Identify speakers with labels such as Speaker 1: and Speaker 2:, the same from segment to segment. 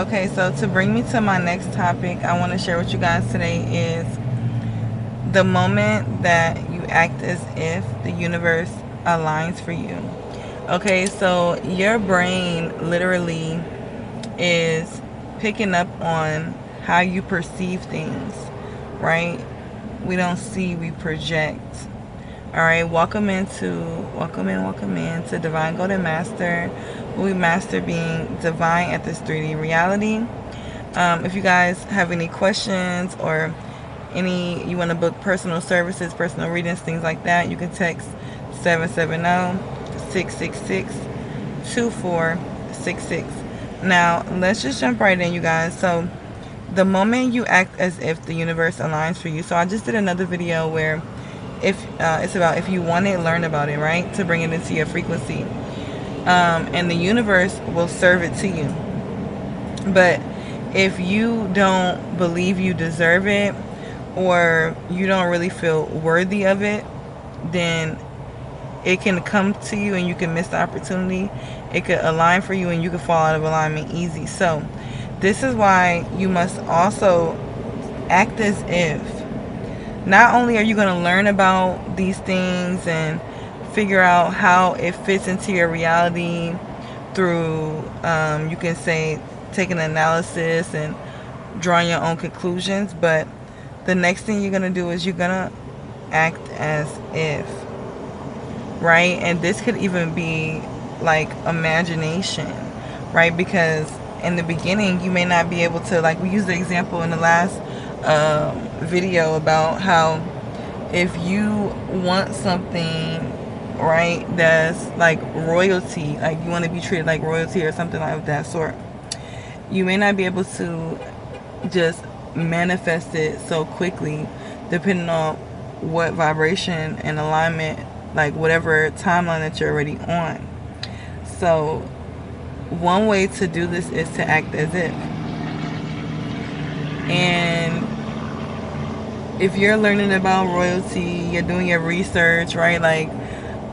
Speaker 1: Okay, so to bring me to my next topic, I want to share with you guys today is the moment that you act as if the universe aligns for you. Okay, so your brain literally is picking up on how you perceive things, right? We don't see, we project. All right, welcome in to Divine Golden Master. We master being divine at this 3D reality. If you guys have any questions or you want to book personal services, personal readings, things like that, you can text 770-666-2466. Now, let's just jump right in, you guys. So, the moment you act as if the universe aligns for you. So, I just did another video where if it's about if you want it, learn about it, right? To bring it into your frequency. And the universe will serve it to you. But if you don't believe you deserve it, or you don't really feel worthy of it, then it can come to you and you can miss the opportunity. It could align for you and you could fall out of alignment easy. So this is why you must also act as if. Not only are you going to learn about these things and figure out how it fits into your reality through, you can say, taking analysis and drawing your own conclusions, but the next thing you're going to do is you're going to act as if, right? And this could even be like imagination, right? Because in the beginning, you may not be able to, like we used the example in the last video about how if you want something, right, that's like royalty, like you want to be treated like royalty or something like that sort, you may not be able to just manifest it so quickly, depending on what vibration and alignment, like whatever timeline that you're already on. So one way to do this is to act as if. And if you're learning about royalty, you're doing your research, right? Like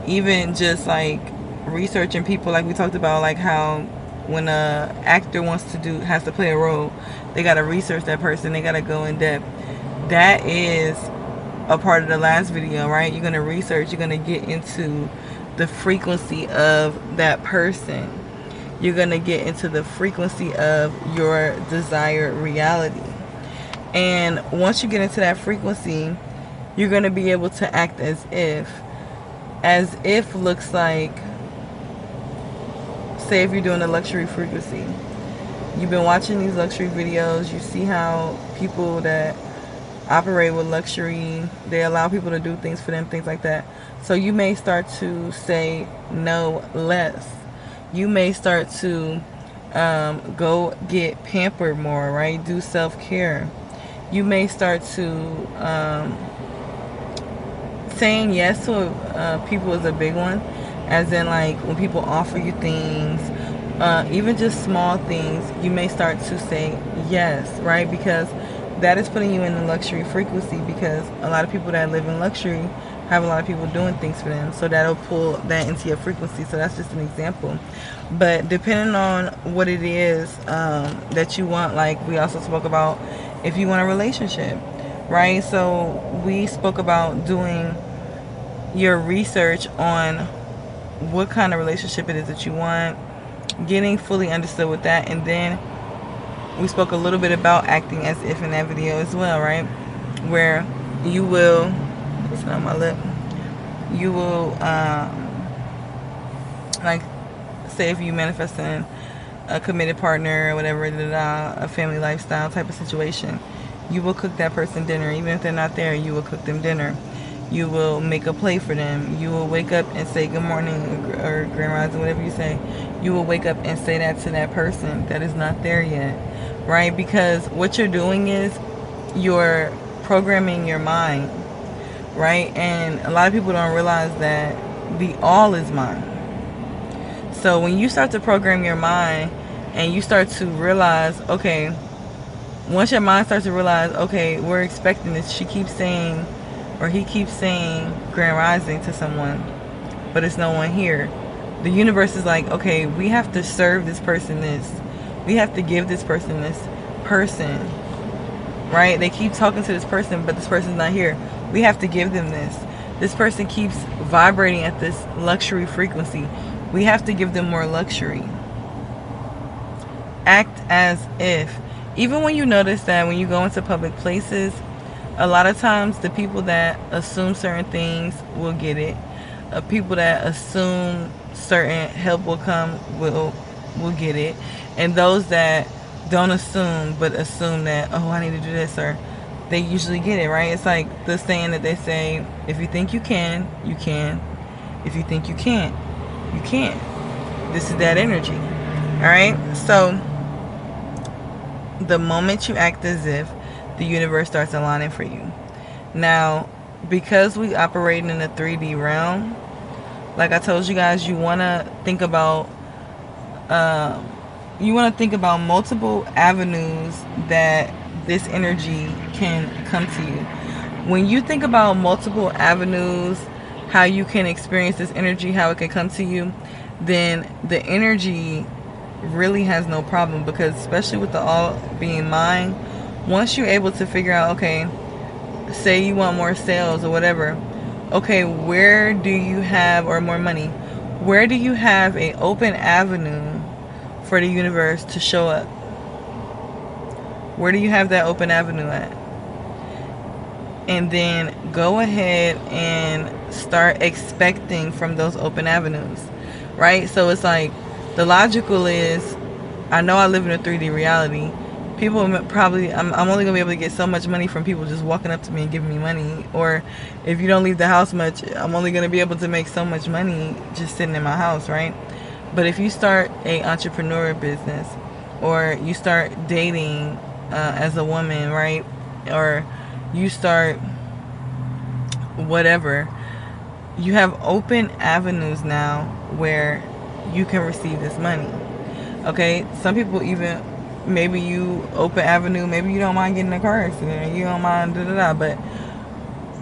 Speaker 1: even just like researching people, like we talked about, like how when a actor has to play a role, they got to research that person, they got to go in depth. That is a part of the last video, right? You're going to research, you're going to get into the frequency of that person. You're going to get into the frequency of your desired reality. And once you get into that frequency, you're going to be able to act as if. As if looks like, say if you're doing a luxury frequency, you've been watching these luxury videos, you see how people that operate with luxury, they allow people to do things for them, things like that. So you may start to say no less. You may start to go get pampered more, right? Do self-care. You may start to saying yes to people is a big one, as in like when people offer you things, even just small things, you may start to say yes, right? Because that is putting you in the luxury frequency, because a lot of people that live in luxury have a lot of people doing things for them, so that'll pull that into your frequency. So that's just an example. But depending on what it is that you want, like we also spoke about, if you want a relationship, right? So we spoke about doing your research on what kind of relationship it is that you want, getting fully understood with that, and then we spoke a little bit about acting as if in that video as well, right? Where you will, it's not my lip, you will like say if you manifesting a committed partner or whatever, a family lifestyle type of situation, you will cook that person dinner. Even if they're not there, you will cook them dinner. You will make a plate for them. You will wake up and say good morning or grand rising, whatever you say. You will wake up and say that to that person that is not there yet, right? Because what you're doing is you're programming your mind, right? And a lot of people don't realize that the all is mind. So when you start to program your mind and you start to realize, okay, once your mind starts to realize, okay, we're expecting this, she keeps saying, or he keeps saying grand rising to someone, but it's no one here. The universe is like, okay, we have to serve this person this. We have to give this person, right? They keep talking to this person, but this person's not here. We have to give them this. This person keeps vibrating at this luxury frequency. We have to give them more luxury. Act as if. Even when you notice that when you go into public places, a lot of times the people that assume certain things will get it. People that assume certain help will come will get it. And those that don't assume but assume that, oh, I need to do this, or they usually get it, right? It's like the saying that they say, if you think you can, you can. If you think you can't, you can't. This is that energy. Alright? So the moment you act as if, the universe starts aligning for you. Now, because we operate in the 3D realm, like I told you guys, you want to think about multiple avenues that this energy can come to you. When you think about multiple avenues, how you can experience this energy, how it can come to you, then the energy really has no problem, because especially with the all being mind, once you're able to figure out, okay, say you want more sales or whatever, okay, where do you have, or more money, where do you have an open avenue for the universe to show up? Where do you have that open avenue at? And then go ahead and start expecting from those open avenues, right? So it's like, the logical is, I know I live in a 3D reality. People probably, I'm only going to be able to get so much money from people just walking up to me and giving me money. Or if you don't leave the house much, I'm only going to be able to make so much money just sitting in my house, right? But if you start a entrepreneur business, or you start dating as a woman, right? Or you start whatever, you have open avenues now where you can receive this money. Okay? Some people even, maybe you open avenue, maybe you don't mind getting in a car accident, you don't mind but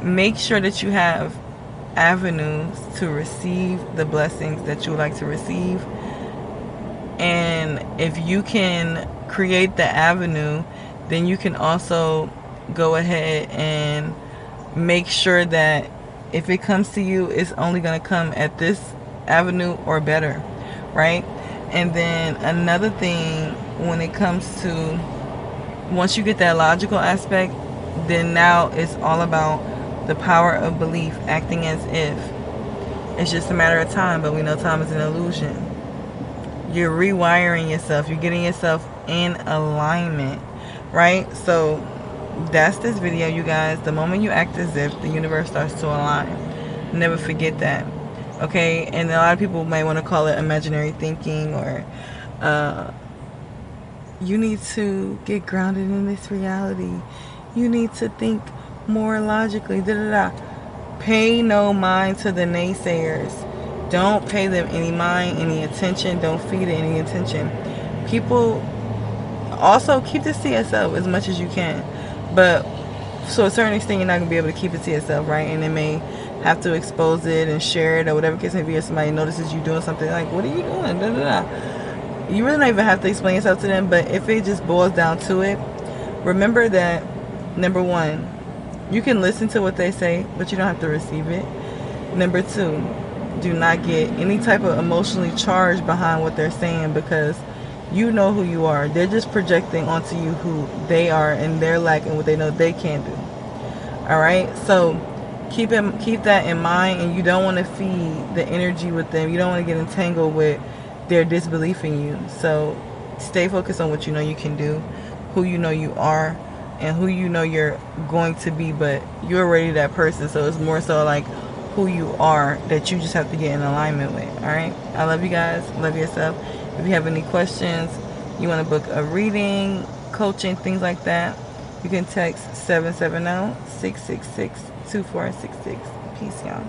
Speaker 1: make sure that you have avenues to receive the blessings that you would like to receive. And if you can create the avenue, then you can also go ahead and make sure that if it comes to you, it's only going to come at this avenue or better, right? And then another thing, when it comes to, once you get that logical aspect, then now it's all about the power of belief, acting as if. It's just a matter of time, but we know time is an illusion. You're rewiring yourself. You're getting yourself in alignment, right? So that's this video, you guys. The moment you act as if, the universe starts to align. Never forget that. Okay? And a lot of people might want to call it imaginary thinking, or you need to get grounded in this reality. You need to think more logically. Pay no mind to the naysayers. Don't pay them any mind, any attention. Don't feed it any attention. People, also keep this to yourself as much as you can. But to a certain extent, you're not going to be able to keep it to yourself, right? And it may have to expose it and share it, or whatever case may be, if somebody notices you doing something, like, what are you doing? You really don't even have to explain yourself to them. But if it just boils down to it, remember that, number one, you can listen to what they say, but you don't have to receive it. Number two, do not get any type of emotionally charged behind what they're saying, because you know who you are. They're just projecting onto you who they are and their lack and what they know they can do. Alright? So keep that in mind, and you don't want to feed the energy with them. You don't want to get entangled with their disbelief in you. So stay focused on what you know you can do, who you know you are, and who you know you're going to be, but you're already that person. So it's more so like who you are that you just have to get in alignment with. Alright? I love you guys. Love yourself. If you have any questions, you want to book a reading, coaching, things like that, you can text 770-666-2466. Peace, y'all.